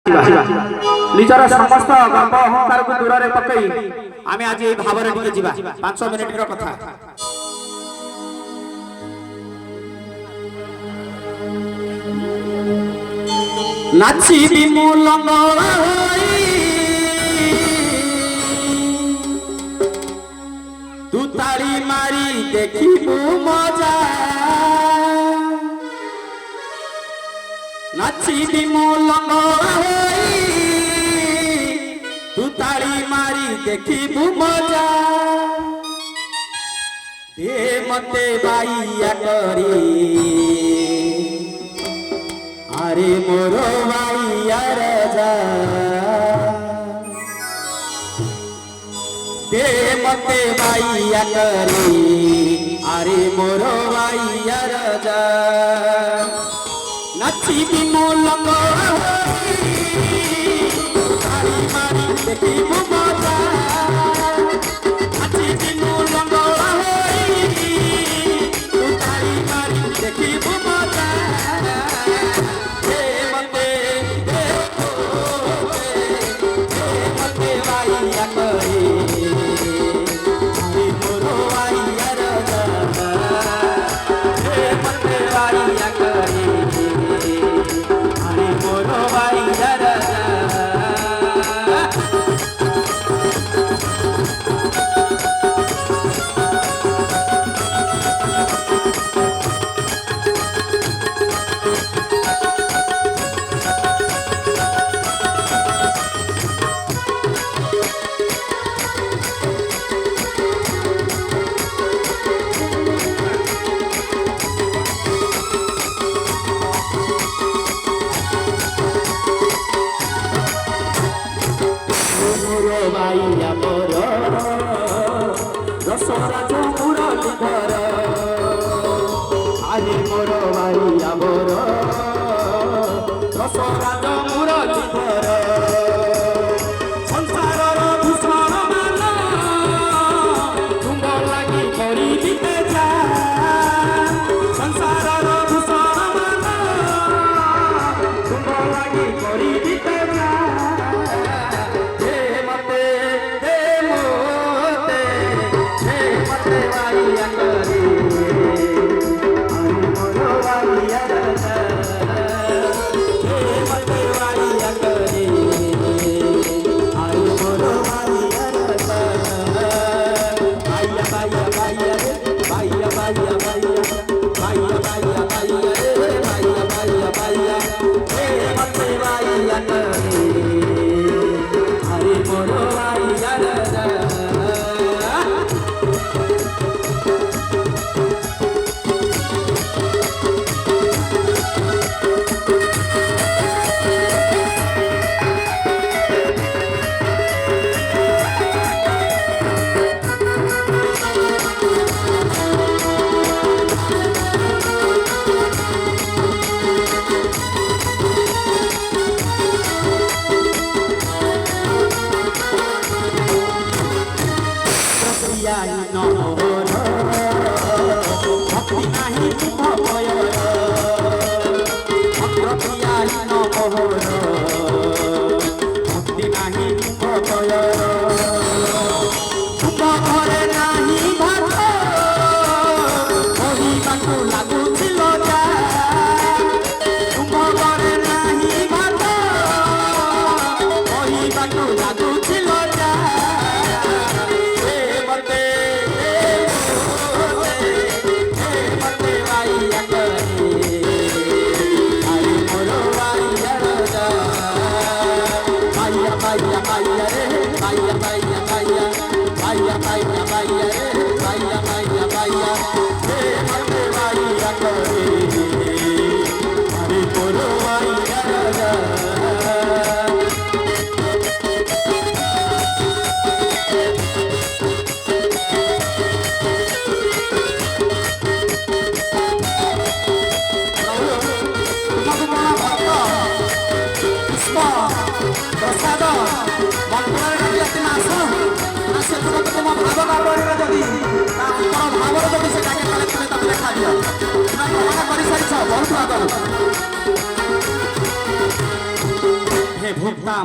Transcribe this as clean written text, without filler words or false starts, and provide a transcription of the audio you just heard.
ନିଜର ସମସ୍ତ ଗର୍ବ ଅହଙ୍କାରକୁ ଦୂରରେ ପକାଇ ଆମେ ଆଜି ଏହି ଭାବରେ ଟିକେ ଯିବା 5 ମିନିଟର କଥା। ନାଚିବି ମୁଁ ଲଙ୍ଗଳ ହୋଇ ତୁ ତାଳି ମାରି ଦେଖିବୁ ମଜା। नाचिबी मु लंगड़ा होई तू ताली मारी देखिबू मजा। दे मते बाइया करी अरे मोरो बाइया राजा। दे मते बाइया करी अरे मोरो बाइया राजा। नाचिबी मु लंगड़ा होई ताली मारी देखिबू मजा। नाचिबी मु लंगड़ा होई तू ताली मारी देखिबू मजा। हे मते बाइया करी अरे मोरो बाइया राजा। हे मते बाइया करी मोरो बाइया राजा। बाइया मोर रसरा जो मुरली धर आरे मोर बाइया मोर रसरा जो मुरली धर। संसार भूषण मान तुम लगी करी जीते जा। संसार भूषण मान तुम लगी करी जीते जा। ধরতাম